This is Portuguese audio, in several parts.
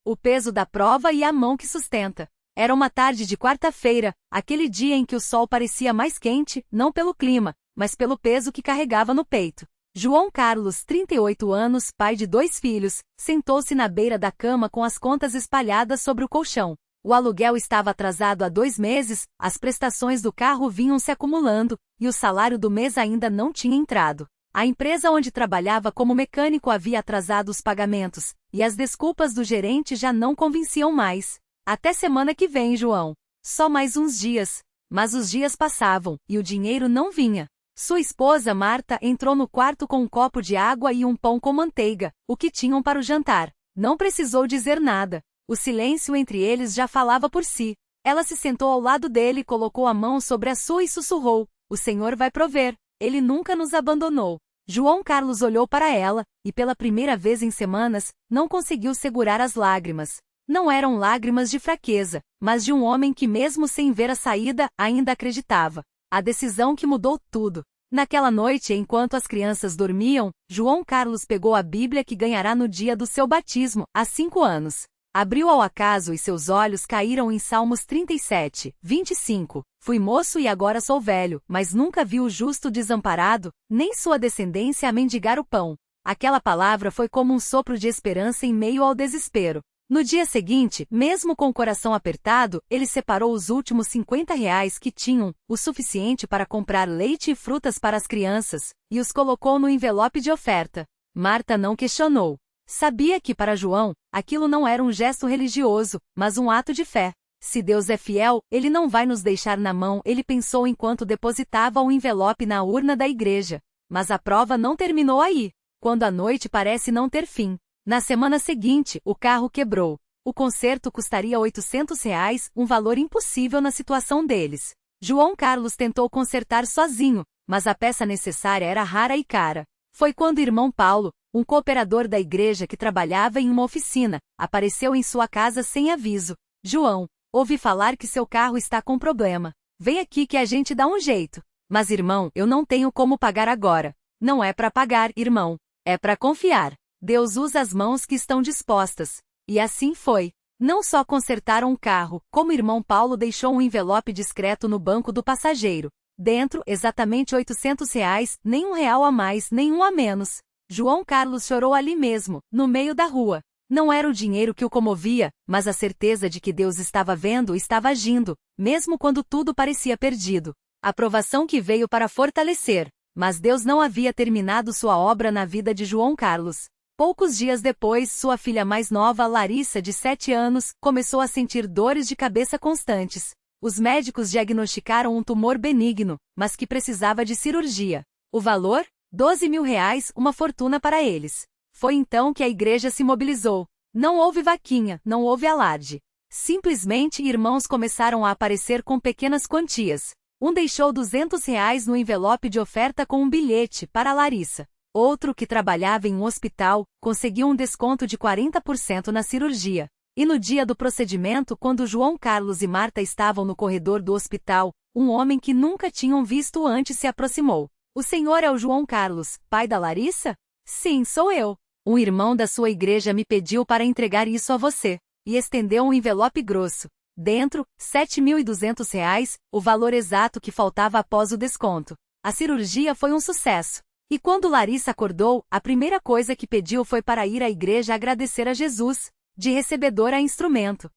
o peso da prova e a mão que sustenta. Era uma tarde de quarta-feira, aquele dia em que o sol parecia mais quente, não pelo clima, mas pelo peso que carregava no peito. João Carlos, 38 anos, pai de 2 filhos, sentou-se na beira da cama com as contas espalhadas sobre o colchão. O aluguel estava atrasado há 2 meses, as prestações do carro vinham se acumulando, e o salário do mês ainda não tinha entrado. A empresa onde trabalhava como mecânico havia atrasado os pagamentos, e as desculpas do gerente já não convenciam mais. Até semana que vem, João. Só mais uns dias. Mas os dias passavam, e o dinheiro não vinha. Sua esposa Marta entrou no quarto com um copo de água e um pão com manteiga, o que tinham para o jantar. Não precisou dizer nada. O silêncio entre eles já falava por si. Ela se sentou ao lado dele, colocou a mão sobre a sua e sussurrou: "O Senhor vai prover. Ele nunca nos abandonou." João Carlos olhou para ela, e pela primeira vez em semanas, não conseguiu segurar as lágrimas. Não eram lágrimas de fraqueza, mas de um homem que mesmo sem ver a saída, ainda acreditava. A decisão que mudou tudo. Naquela noite, enquanto as crianças dormiam, João Carlos pegou a Bíblia que ganhará no dia do seu batismo, há 5 anos. Abriu ao acaso e seus olhos caíram em Salmos 37, 25. "Fui moço e agora sou velho, mas nunca vi o justo desamparado, nem sua descendência a mendigar o pão." Aquela palavra foi como um sopro de esperança em meio ao desespero. No dia seguinte, mesmo com o coração apertado, ele separou os últimos R$ 50 que tinham, o suficiente para comprar leite e frutas para as crianças, e os colocou no envelope de oferta. Marta não questionou. Sabia que para João, aquilo não era um gesto religioso, mas um ato de fé. Se Deus é fiel, Ele não vai nos deixar na mão, ele pensou enquanto depositava o envelope na urna da igreja. Mas a prova não terminou aí. Quando a noite parece não ter fim. Na semana seguinte, o carro quebrou. O conserto custaria R$ 800, um valor impossível na situação deles. João Carlos tentou consertar sozinho, mas a peça necessária era rara e cara. Foi quando o irmão Paulo, um cooperador da igreja que trabalhava em uma oficina, apareceu em sua casa sem aviso. "João, ouvi falar que seu carro está com problema. Vem aqui que a gente dá um jeito." "Mas irmão, eu não tenho como pagar agora." "Não é para pagar, irmão. É para confiar. Deus usa as mãos que estão dispostas." E assim foi. Não só consertaram o carro, como o irmão Paulo deixou um envelope discreto no banco do passageiro. Dentro, exatamente R$ 800, nem R$ 1 a mais, nem um a menos. João Carlos chorou ali mesmo, no meio da rua. Não era o dinheiro que o comovia, mas a certeza de que Deus estava vendo e estava agindo, mesmo quando tudo parecia perdido. A provação que veio para fortalecer. Mas Deus não havia terminado sua obra na vida de João Carlos. Poucos dias depois, sua filha mais nova, Larissa, de 7 anos, começou a sentir dores de cabeça constantes. Os médicos diagnosticaram um tumor benigno, mas que precisava de cirurgia. O valor? R$ 12.000, uma fortuna para eles. Foi então que a igreja se mobilizou. Não houve vaquinha, não houve alarde. Simplesmente irmãos começaram a aparecer com pequenas quantias. Um deixou R$ 200 no envelope de oferta com um bilhete para Larissa. Outro, que trabalhava em um hospital, conseguiu um desconto de 40% na cirurgia. E no dia do procedimento, quando João Carlos e Marta estavam no corredor do hospital, um homem que nunca tinham visto antes se aproximou. "O senhor é o João Carlos, pai da Larissa?" "Sim, sou eu. Um irmão da sua igreja me pediu para entregar isso a você." E estendeu um envelope grosso. Dentro, R$ 7.200, o valor exato que faltava após o desconto. A cirurgia foi um sucesso. E quando Larissa acordou, a primeira coisa que pediu foi para ir à igreja agradecer a Jesus, de recebedor a instrumento.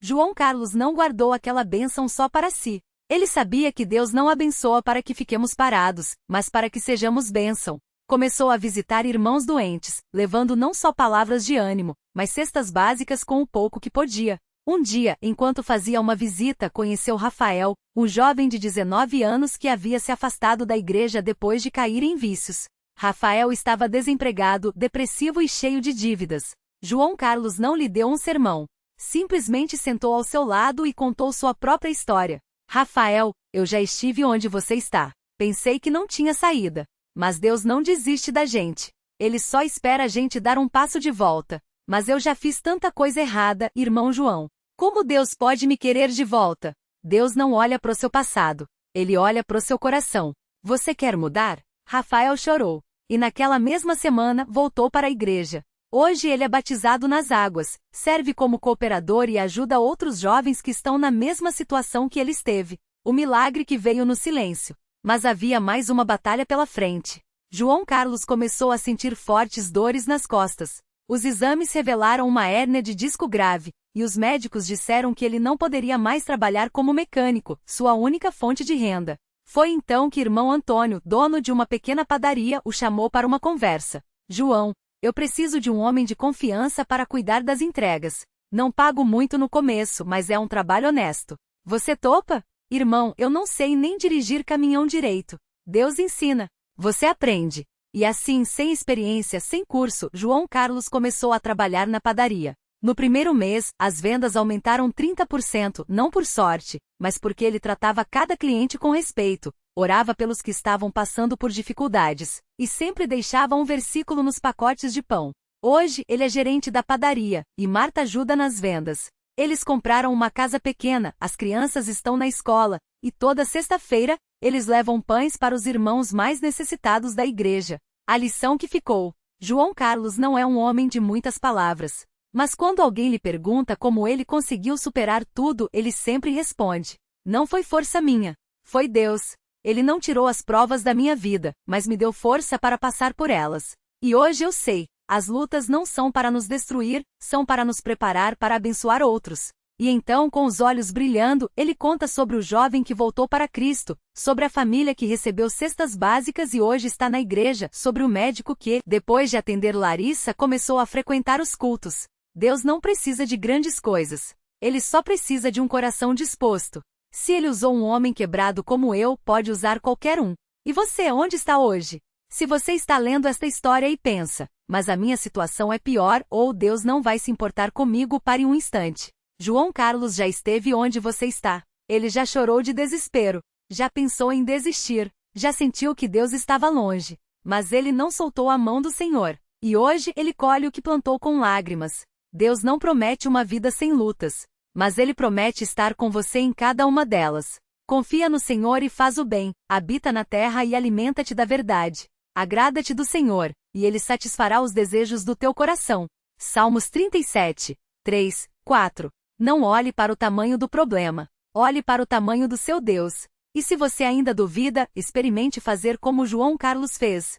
João Carlos não guardou aquela bênção só para si. Ele sabia que Deus não abençoa para que fiquemos parados, mas para que sejamos bênção. Começou a visitar irmãos doentes, levando não só palavras de ânimo, mas cestas básicas com o pouco que podia. Um dia, enquanto fazia uma visita, conheceu Rafael, um jovem de 19 anos que havia se afastado da igreja depois de cair em vícios. Rafael estava desempregado, depressivo e cheio de dívidas. João Carlos não lhe deu um sermão. Simplesmente sentou ao seu lado e contou sua própria história. "Rafael, eu já estive onde você está. Pensei que não tinha saída. Mas Deus não desiste da gente. Ele só espera a gente dar um passo de volta. Mas eu já fiz tanta coisa errada, irmão João. Como Deus pode me querer de volta?" Deus não olha para o seu passado. Ele olha para o seu coração. "Você quer mudar?" Rafael chorou. E naquela mesma semana, voltou para a igreja. Hoje ele é batizado nas águas, serve como cooperador e ajuda outros jovens que estão na mesma situação que ele esteve. O milagre que veio no silêncio. Mas havia mais uma batalha pela frente. João Carlos começou a sentir fortes dores nas costas. Os exames revelaram uma hérnia de disco grave, e os médicos disseram que ele não poderia mais trabalhar como mecânico, sua única fonte de renda. Foi então que irmão Antônio, dono de uma pequena padaria, o chamou para uma conversa. João, eu preciso de um homem de confiança para cuidar das entregas. Não pago muito no começo, mas é um trabalho honesto. Você topa? Irmão, eu não sei nem dirigir caminhão direito. Deus ensina. Você aprende. E assim, sem experiência, sem curso, João Carlos começou a trabalhar na padaria. No primeiro mês, as vendas aumentaram 30%, não por sorte, mas porque ele tratava cada cliente com respeito, orava pelos que estavam passando por dificuldades, e sempre deixava um versículo nos pacotes de pão. Hoje, ele é gerente da padaria, e Marta ajuda nas vendas. Eles compraram uma casa pequena, as crianças estão na escola, e toda sexta-feira, eles levam pães para os irmãos mais necessitados da igreja. A lição que ficou: João Carlos não é um homem de muitas palavras. Mas quando alguém lhe pergunta como ele conseguiu superar tudo, ele sempre responde: não foi força minha, foi Deus. Ele não tirou as provas da minha vida, mas me deu força para passar por elas. E hoje eu sei, as lutas não são para nos destruir, são para nos preparar para abençoar outros. E então, com os olhos brilhando, ele conta sobre o jovem que voltou para Cristo, sobre a família que recebeu cestas básicas e hoje está na igreja, sobre o médico que, depois de atender Larissa, começou a frequentar os cultos. Deus não precisa de grandes coisas. Ele só precisa de um coração disposto. Se ele usou um homem quebrado como eu, pode usar qualquer um. E você, onde está hoje? Se você está lendo esta história e pensa, mas a minha situação é pior, ou Deus não vai se importar comigo, pare um instante. João Carlos já esteve onde você está. Ele já chorou de desespero. Já pensou em desistir. Já sentiu que Deus estava longe. Mas ele não soltou a mão do Senhor. E hoje ele colhe o que plantou com lágrimas. Deus não promete uma vida sem lutas. Mas ele promete estar com você em cada uma delas. Confia no Senhor e faz o bem. Habita na terra e alimenta-te da verdade. Agrada-te do Senhor, e ele satisfará os desejos do teu coração. Salmos 37, 3, 4. Não olhe para o tamanho do problema. Olhe para o tamanho do seu Deus. E se você ainda duvida, experimente fazer como João Carlos fez.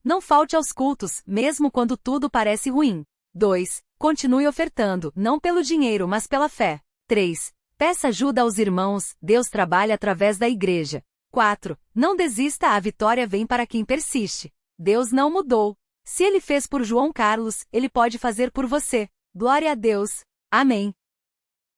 Não falte aos cultos, mesmo quando tudo parece ruim. 2. Continue ofertando, não pelo dinheiro, mas pela fé. 3. Peça ajuda aos irmãos, Deus trabalha através da igreja. 4. Não desista, a vitória vem para quem persiste. Deus não mudou. Se ele fez por João Carlos, ele pode fazer por você. Glória a Deus. Amém.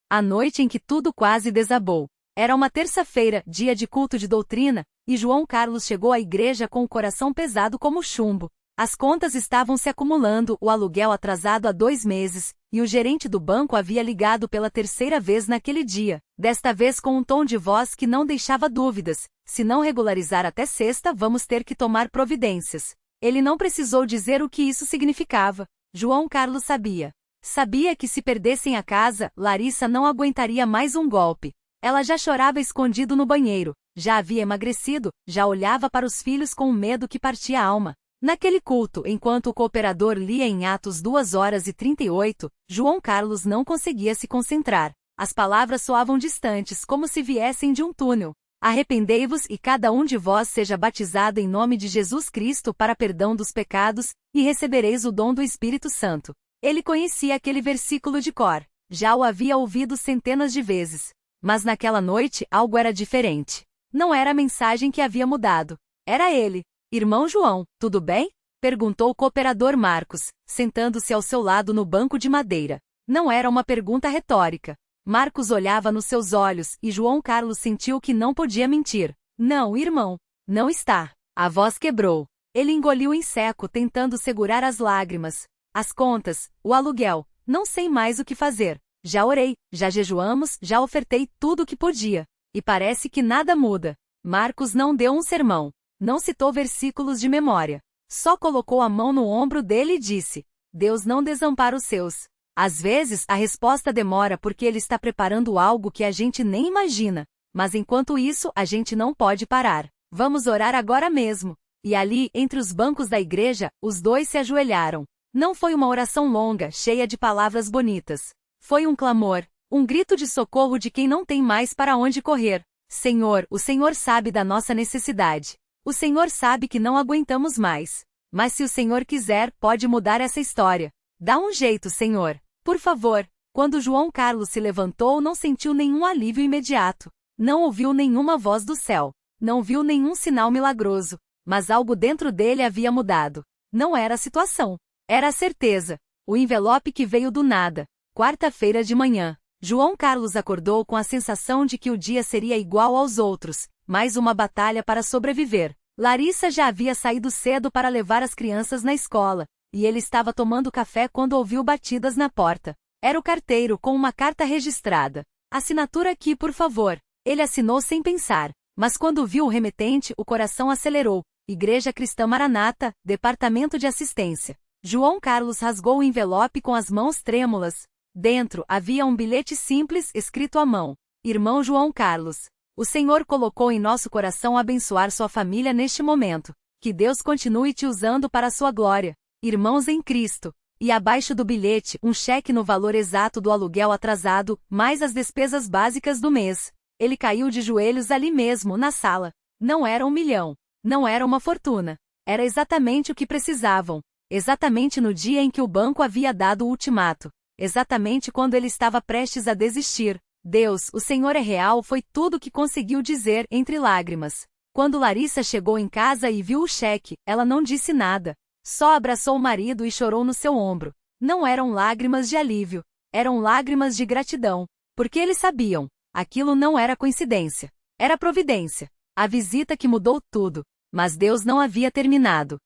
A noite em que tudo quase desabou. Era uma terça-feira, dia de culto de doutrina, e João Carlos chegou à igreja com o coração pesado como chumbo. As contas estavam se acumulando, o aluguel atrasado há 2 meses, e o gerente do banco havia ligado pela terceira vez naquele dia, desta vez com um tom de voz que não deixava dúvidas: se não regularizar até sexta, vamos ter que tomar providências. Ele não precisou dizer o que isso significava. João Carlos sabia. Sabia que se perdessem a casa, Larissa não aguentaria mais um golpe. Ela já chorava escondido no banheiro, já havia emagrecido, já olhava para os filhos com um medo que partia a alma. Naquele culto, enquanto o cooperador lia em Atos 2h38, João Carlos não conseguia se concentrar. As palavras soavam distantes, como se viessem de um túnel. Arrependei-vos e cada um de vós seja batizado em nome de Jesus Cristo para perdão dos pecados, e recebereis o dom do Espírito Santo. Ele conhecia aquele versículo de cor. Já o havia ouvido centenas de vezes. Mas naquela noite algo era diferente. Não era a mensagem que havia mudado. Era ele. Irmão João, tudo bem? Perguntou o cooperador Marcos, sentando-se ao seu lado no banco de madeira. Não era uma pergunta retórica. Marcos olhava nos seus olhos, e João Carlos sentiu que não podia mentir. Não, irmão. Não está. A voz quebrou. Ele engoliu em seco, tentando segurar as lágrimas. As contas, o aluguel. Não sei mais o que fazer. Já orei, já jejuamos, já ofertei tudo o que podia. E parece que nada muda. Marcos não deu um sermão. Não citou versículos de memória. Só colocou a mão no ombro dele e disse: Deus não desampara os seus. Às vezes, a resposta demora porque ele está preparando algo que a gente nem imagina. Mas enquanto isso, a gente não pode parar. Vamos orar agora mesmo. E ali, entre os bancos da igreja, os dois se ajoelharam. Não foi uma oração longa, cheia de palavras bonitas. Foi um clamor, um grito de socorro de quem não tem mais para onde correr. Senhor, o Senhor sabe da nossa necessidade. O Senhor sabe que não aguentamos mais. Mas se o Senhor quiser, pode mudar essa história. Dá um jeito, Senhor. Por favor. Quando João Carlos se levantou, não sentiu nenhum alívio imediato. Não ouviu nenhuma voz do céu. Não viu nenhum sinal milagroso. Mas algo dentro dele havia mudado. Não era a situação. Era a certeza. O envelope que veio do nada. Quarta-feira de manhã. João Carlos acordou com a sensação de que o dia seria igual aos outros. Mais uma batalha para sobreviver. Larissa já havia saído cedo para levar as crianças na escola. E ele estava tomando café quando ouviu batidas na porta. Era o carteiro com uma carta registrada. Assinatura aqui, por favor. Ele assinou sem pensar. Mas quando viu o remetente, o coração acelerou. Igreja Cristã Maranata, Departamento de Assistência. João Carlos rasgou o envelope com as mãos trêmulas. Dentro havia um bilhete simples escrito à mão. Irmão João Carlos, o Senhor colocou em nosso coração abençoar sua família neste momento. Que Deus continue te usando para a sua glória. Irmãos em Cristo. E abaixo do bilhete, um cheque no valor exato do aluguel atrasado, mais as despesas básicas do mês. Ele caiu de joelhos ali mesmo, na sala. Não era 1 milhão. Não era uma fortuna. Era exatamente o que precisavam. Exatamente no dia em que o banco havia dado o ultimato. Exatamente quando ele estava prestes a desistir. Deus, o Senhor é real, foi tudo que conseguiu dizer entre lágrimas. Quando Larissa chegou em casa e viu o cheque, ela não disse nada. Só abraçou o marido e chorou no seu ombro. Não eram lágrimas de alívio. Eram lágrimas de gratidão. Porque eles sabiam. Aquilo não era coincidência. Era providência. A visita que mudou tudo. Mas Deus não havia terminado.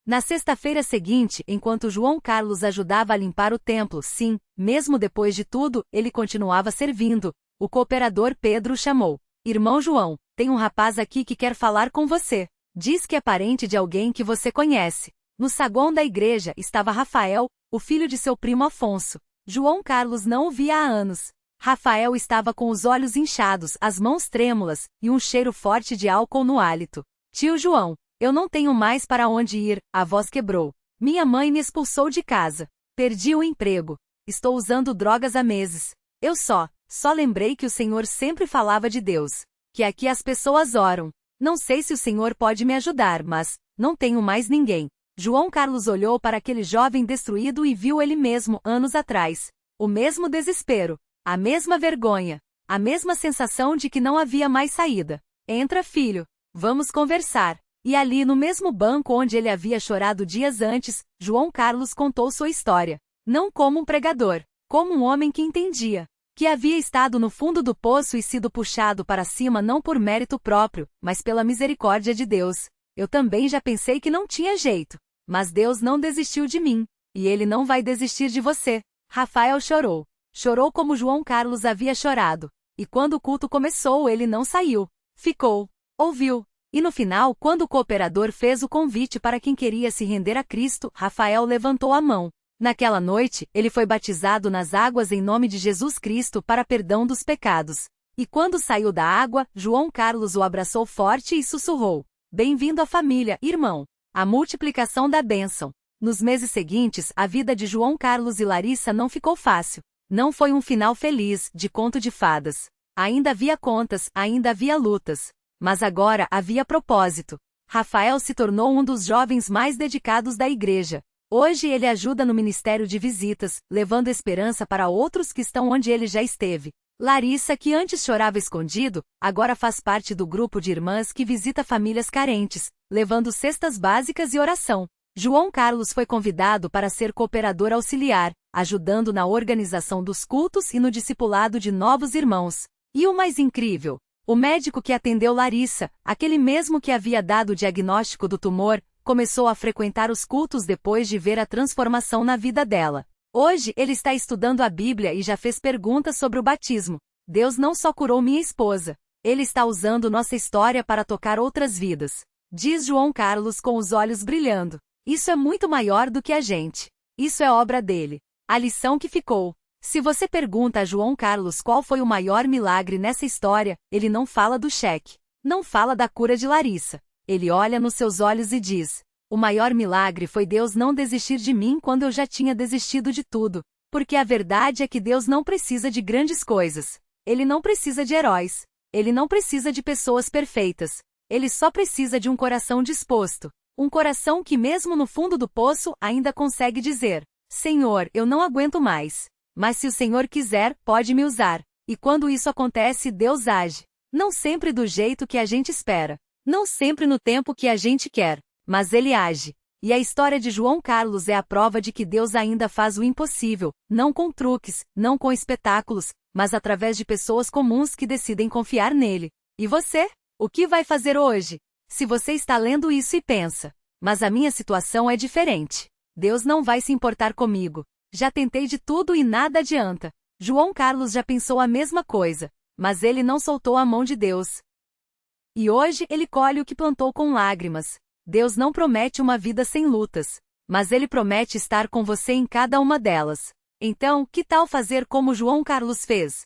Na sexta-feira seguinte, enquanto João Carlos ajudava a limpar o templo, sim, mesmo depois de tudo, ele continuava servindo, o cooperador Pedro o chamou. Irmão João, tem um rapaz aqui que quer falar com você. Diz que é parente de alguém que você conhece. No saguão da igreja estava Rafael, o filho de seu primo Afonso. João Carlos não o via há anos. Rafael estava com os olhos inchados, as mãos trêmulas, e um cheiro forte de álcool no hálito. Tio João, eu não tenho mais para onde ir, a voz quebrou. Minha mãe me expulsou de casa. Perdi o emprego. Estou usando drogas há meses. Eu só lembrei que o Senhor sempre falava de Deus. Que aqui as pessoas oram. Não sei se o Senhor pode me ajudar, mas não tenho mais ninguém. João Carlos olhou para aquele jovem destruído e viu ele mesmo anos atrás. O mesmo desespero. A mesma vergonha. A mesma sensação de que não havia mais saída. Entra, filho. Vamos conversar. E ali no mesmo banco onde ele havia chorado dias antes, João Carlos contou sua história. Não como um pregador, como um homem que entendia. Que havia estado no fundo do poço e sido puxado para cima não por mérito próprio, mas pela misericórdia de Deus. Eu também já pensei que não tinha jeito. Mas Deus não desistiu de mim. E Ele não vai desistir de você. Rafael chorou. Chorou como João Carlos havia chorado. E quando o culto começou, ele não saiu. Ficou. Ouviu. E no final, quando o cooperador fez o convite para quem queria se render a Cristo, Rafael levantou a mão. Naquela noite, ele foi batizado nas águas em nome de Jesus Cristo para perdão dos pecados. E quando saiu da água, João Carlos o abraçou forte e sussurrou: Bem-vindo à família, irmão. A multiplicação da bênção. Nos meses seguintes, a vida de João Carlos e Larissa não ficou fácil. Não foi um final feliz, de conto de fadas. Ainda havia contas, ainda havia lutas. Mas agora havia propósito. Rafael se tornou um dos jovens mais dedicados da igreja. Hoje ele ajuda no ministério de visitas, levando esperança para outros que estão onde ele já esteve. Larissa, que antes chorava escondido, agora faz parte do grupo de irmãs que visita famílias carentes, levando cestas básicas e oração. João Carlos foi convidado para ser cooperador auxiliar, ajudando na organização dos cultos e no discipulado de novos irmãos. E o mais incrível, o médico que atendeu Larissa, aquele mesmo que havia dado o diagnóstico do tumor, começou a frequentar os cultos depois de ver a transformação na vida dela. Hoje ele está estudando a Bíblia e já fez perguntas sobre o batismo. Deus não só curou minha esposa, Ele está usando nossa história para tocar outras vidas. Diz João Carlos com os olhos brilhando. Isso é muito maior do que a gente. Isso é obra dele. A lição que ficou. Se você pergunta a João Carlos qual foi o maior milagre nessa história, ele não fala do cheque. Não fala da cura de Larissa. Ele olha nos seus olhos e diz: O maior milagre foi Deus não desistir de mim quando eu já tinha desistido de tudo. Porque a verdade é que Deus não precisa de grandes coisas. Ele não precisa de heróis. Ele não precisa de pessoas perfeitas. Ele só precisa de um coração disposto. Um coração que mesmo no fundo do poço ainda consegue dizer: Senhor, eu não aguento mais. Mas se o Senhor quiser, pode me usar. E quando isso acontece, Deus age. Não sempre do jeito que a gente espera. Não sempre no tempo que a gente quer. Mas Ele age. E a história de João Carlos é a prova de que Deus ainda faz o impossível, não com truques, não com espetáculos, mas através de pessoas comuns que decidem confiar nele. E você? O que vai fazer hoje? Se você está lendo isso e pensa: mas a minha situação é diferente. Deus não vai se importar comigo. Já tentei de tudo e nada adianta. João Carlos já pensou a mesma coisa, mas ele não soltou a mão de Deus. E hoje ele colhe o que plantou com lágrimas. Deus não promete uma vida sem lutas, mas Ele promete estar com você em cada uma delas. Então, que tal fazer como João Carlos fez?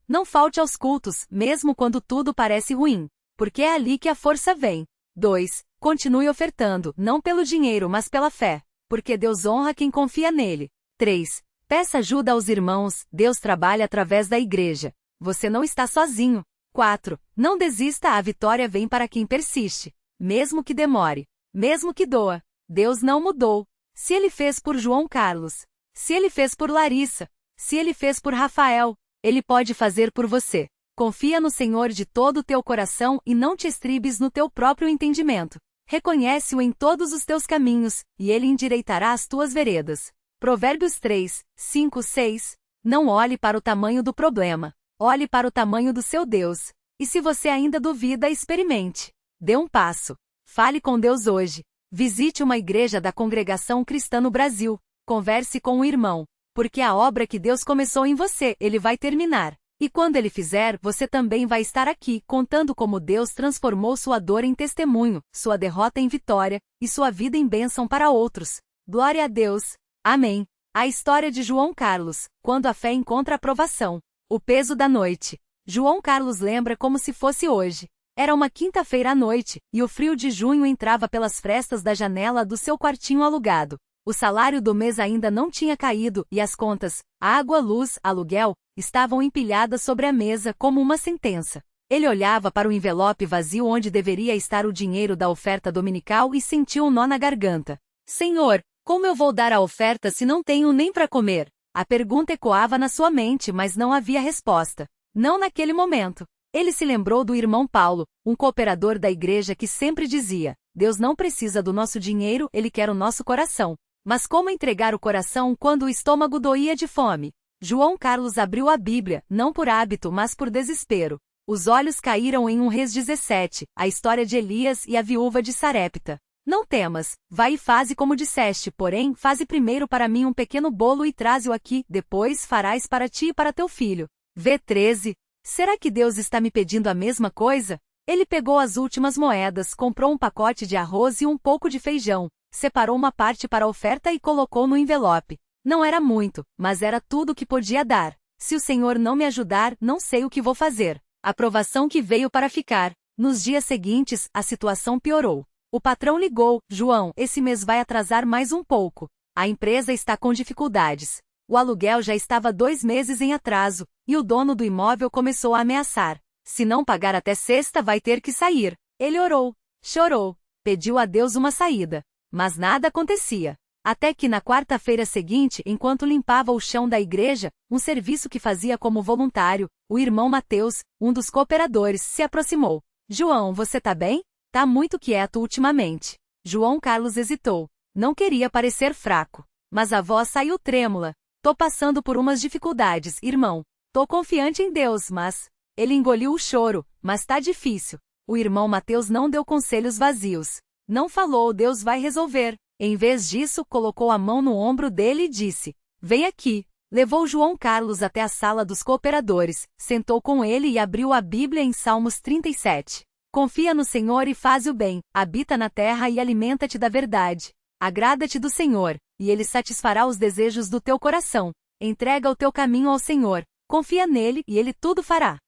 Não falte aos cultos, mesmo quando tudo parece ruim, porque é ali que a força vem. 2. Continue ofertando, não pelo dinheiro mas pela fé, porque Deus honra quem confia nele. 3. Peça ajuda aos irmãos, Deus trabalha através da igreja. Você não está sozinho. 4. Não desista, a vitória vem para quem persiste. Mesmo que demore, mesmo que doa, Deus não mudou. Se Ele fez por João Carlos, se Ele fez por Larissa, se Ele fez por Rafael, Ele pode fazer por você. Confia no Senhor de todo o teu coração e não te estribes no teu próprio entendimento. Reconhece-o em todos os teus caminhos, e Ele endireitará as tuas veredas. Provérbios 3, 5, 6. Não olhe para o tamanho do problema, olhe para o tamanho do seu Deus. E se você ainda duvida, experimente. Dê um passo. Fale com Deus hoje. Visite uma igreja da Congregação Cristã no Brasil. Converse com um irmão. Porque a obra que Deus começou em você, Ele vai terminar. E quando Ele fizer, você também vai estar aqui, contando como Deus transformou sua dor em testemunho, sua derrota em vitória, e sua vida em bênção para outros. Glória a Deus. Amém. A história de João Carlos, quando a fé encontra aprovação. O peso da noite. João Carlos lembra como se fosse hoje. Era uma quinta-feira à noite, e o frio de junho entrava pelas frestas da janela do seu quartinho alugado. O salário do mês ainda não tinha caído, e as contas, água, luz, aluguel, estavam empilhadas sobre a mesa como uma sentença. Ele olhava para o envelope vazio onde deveria estar o dinheiro da oferta dominical e sentiu um nó na garganta. Senhor, como eu vou dar a oferta se não tenho nem para comer? A pergunta ecoava na sua mente, mas não havia resposta. Não naquele momento. Ele se lembrou do irmão Paulo, um cooperador da igreja que sempre dizia: Deus não precisa do nosso dinheiro, Ele quer o nosso coração. Mas como entregar o coração quando o estômago doía de fome? João Carlos abriu a Bíblia, não por hábito mas por desespero. Os olhos caíram em 1 Reis 17, a história de Elias e a viúva de Sarepta. Não temas, vai e faze como disseste, porém, faze primeiro para mim um pequeno bolo e traze-o aqui, depois farás para ti e para teu filho. V13. Será que Deus está me pedindo a mesma coisa? Ele pegou as últimas moedas, comprou um pacote de arroz e um pouco de feijão, separou uma parte para a oferta e colocou no envelope. Não era muito, mas era tudo o que podia dar. Se o Senhor não me ajudar, não sei o que vou fazer. A provação que veio para ficar. Nos dias seguintes, a situação piorou. O patrão ligou: João, esse mês vai atrasar mais um pouco. A empresa está com dificuldades. O aluguel já estava 2 meses em atraso, e o dono do imóvel começou a ameaçar. Se não pagar até sexta, vai ter que sair. Ele orou, chorou, pediu a Deus uma saída. Mas nada acontecia. Até que na quarta-feira seguinte, enquanto limpava o chão da igreja, um serviço que fazia como voluntário, o irmão Mateus, um dos cooperadores, se aproximou. João, você tá bem? Tá muito quieto ultimamente. João Carlos hesitou. Não queria parecer fraco. Mas a voz saiu trêmula. Tô passando por umas dificuldades, irmão. Tô confiante em Deus, mas... Ele engoliu o choro, mas tá difícil. O irmão Mateus não deu conselhos vazios. Não falou, Deus vai resolver. Em vez disso, colocou a mão no ombro dele e disse: Vem aqui. Levou João Carlos até a sala dos cooperadores, sentou com ele e abriu a Bíblia em Salmos 37. Confia no Senhor e faz o bem, habita na terra e alimenta-te da verdade. Agrada-te do Senhor, e Ele satisfará os desejos do teu coração. Entrega o teu caminho ao Senhor, confia nele e Ele tudo fará.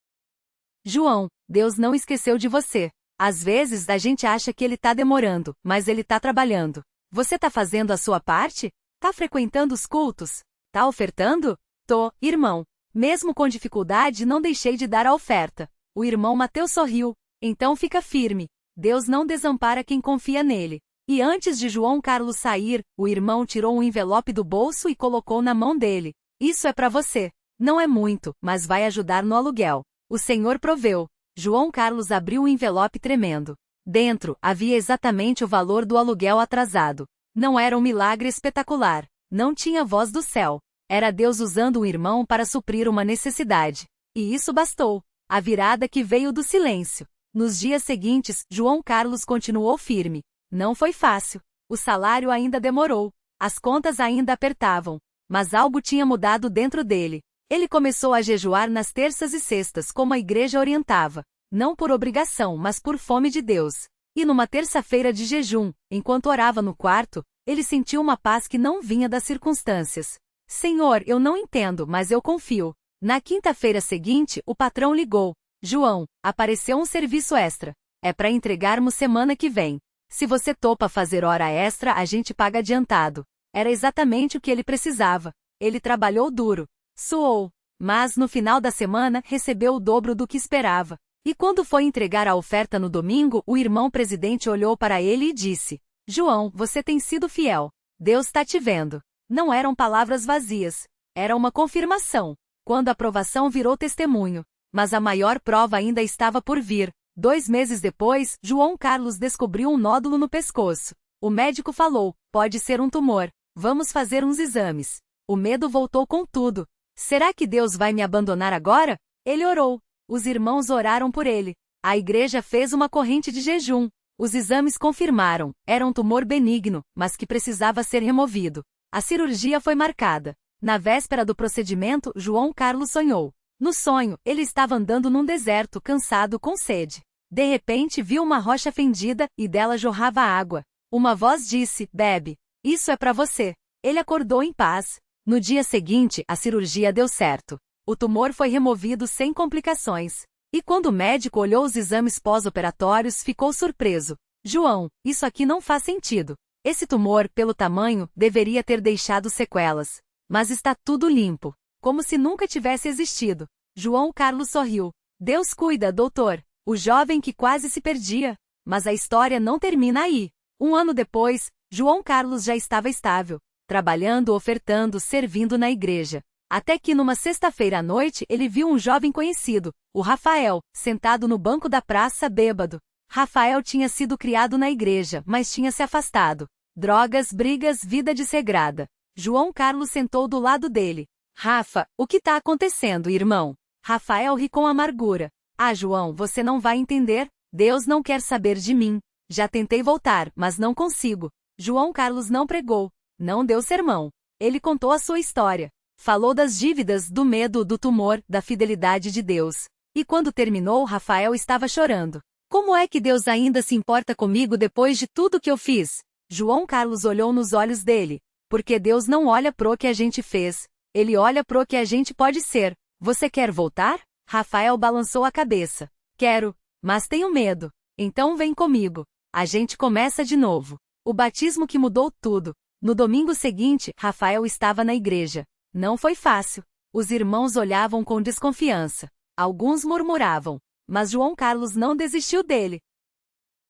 João, Deus não esqueceu de você. Às vezes a gente acha que ele tá demorando, mas ele tá trabalhando. Você tá fazendo a sua parte? Tá frequentando os cultos? Tá ofertando? Tô, irmão. Mesmo com dificuldade, não deixei de dar a oferta. O irmão Mateus sorriu. Então fica firme. Deus não desampara quem confia nele. E antes de João Carlos sair, o irmão tirou um envelope do bolso e colocou na mão dele. Isso é para você. Não é muito, mas vai ajudar no aluguel. O Senhor proveu. João Carlos abriu o envelope tremendo. Dentro, havia exatamente o valor do aluguel atrasado. Não era um milagre espetacular. Não tinha voz do céu. Era Deus usando o irmão para suprir uma necessidade. E isso bastou. A virada que veio do silêncio. Nos dias seguintes, João Carlos continuou firme. Não foi fácil. O salário ainda demorou. As contas ainda apertavam. Mas algo tinha mudado dentro dele. Ele começou a jejuar nas terças e sextas como a igreja orientava. Não por obrigação, mas por fome de Deus. E numa terça-feira de jejum, enquanto orava no quarto, ele sentiu uma paz que não vinha das circunstâncias. Senhor, eu não entendo, mas eu confio. Na quinta-feira seguinte, o patrão ligou. João, apareceu um serviço extra. É para entregarmos semana que vem. Se você topa fazer hora extra, a gente paga adiantado. Era exatamente o que ele precisava. Ele trabalhou duro. Suou. Mas, no final da semana, recebeu o dobro do que esperava. E quando foi entregar a oferta no domingo, o irmão presidente olhou para ele e disse: João, você tem sido fiel. Deus está te vendo. Não eram palavras vazias. Era uma confirmação. Quando a provação virou testemunho. Mas a maior prova ainda estava por vir. 2 meses depois, João Carlos descobriu um nódulo no pescoço. O médico falou: pode ser um tumor. Vamos fazer uns exames. O medo voltou com tudo. Será que Deus vai me abandonar agora? Ele orou. Os irmãos oraram por ele. A igreja fez uma corrente de jejum. Os exames confirmaram. Era um tumor benigno, mas que precisava ser removido. A cirurgia foi marcada. Na véspera do procedimento, João Carlos sonhou. No sonho, ele estava andando num deserto, cansado, com sede. De repente viu uma rocha fendida, e dela jorrava água. Uma voz disse: bebe. Isso é para você. Ele acordou em paz. No dia seguinte, a cirurgia deu certo. O tumor foi removido sem complicações. E quando o médico olhou os exames pós-operatórios, ficou surpreso. João, isso aqui não faz sentido. Esse tumor, pelo tamanho, deveria ter deixado sequelas. Mas está tudo limpo. Como se nunca tivesse existido. João Carlos sorriu. Deus cuida, doutor. O jovem que quase se perdia. Mas a história não termina aí. 1 ano depois, João Carlos já estava estável. Trabalhando, ofertando, servindo na igreja. Até que numa sexta-feira à noite ele viu um jovem conhecido, o Rafael, sentado no banco da praça bêbado. Rafael tinha sido criado na igreja, mas tinha se afastado. Drogas, brigas, vida desregrada. João Carlos sentou do lado dele. Rafa, o que está acontecendo, irmão? Rafael ri com amargura. Ah, João, você não vai entender. Deus não quer saber de mim. Já tentei voltar, mas não consigo. João Carlos não pregou. Não deu sermão. Ele contou a sua história. Falou das dívidas, do medo, do tumor, da fidelidade de Deus. E quando terminou, Rafael estava chorando. Como é que Deus ainda se importa comigo depois de tudo que eu fiz? João Carlos olhou nos olhos dele. Porque Deus não olha pro que a gente fez. Ele olha pro que a gente pode ser. Você quer voltar? Rafael balançou a cabeça. Quero, mas tenho medo. Então vem comigo. A gente começa de novo. O batismo que mudou tudo. No domingo seguinte, Rafael estava na igreja. Não foi fácil. Os irmãos olhavam com desconfiança. Alguns murmuravam. Mas João Carlos não desistiu dele.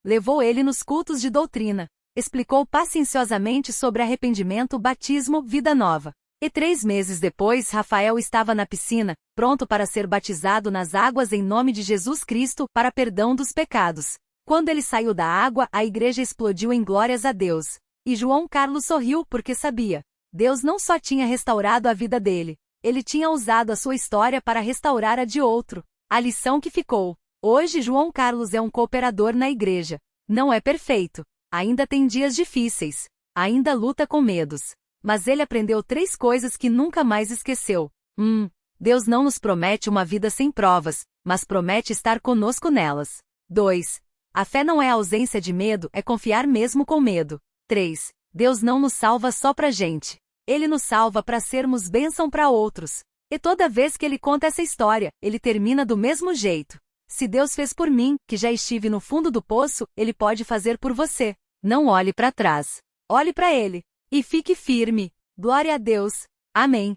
Levou ele nos cultos de doutrina. Explicou pacienciosamente sobre arrependimento, batismo, vida nova. E 3 meses depois, Rafael estava na piscina, pronto para ser batizado nas águas em nome de Jesus Cristo, para perdão dos pecados. Quando ele saiu da água, a igreja explodiu em glórias a Deus. E João Carlos sorriu porque sabia. Deus não só tinha restaurado a vida dele, ele tinha usado a sua história para restaurar a de outro. A lição que ficou. Hoje João Carlos é um cooperador na igreja. Não é perfeito. Ainda tem dias difíceis. Ainda luta com medos. Mas ele aprendeu 3 coisas que nunca mais esqueceu. 1. Deus não nos promete uma vida sem provas, mas promete estar conosco nelas. 2. A fé não é ausência de medo, é confiar mesmo com medo. 3. Deus não nos salva só pra gente. Ele nos salva para sermos bênção para outros. E toda vez que ele conta essa história, ele termina do mesmo jeito. Se Deus fez por mim, que já estive no fundo do poço, Ele pode fazer por você. Não olhe para trás. Olhe para Ele. E fique firme. Glória a Deus. Amém.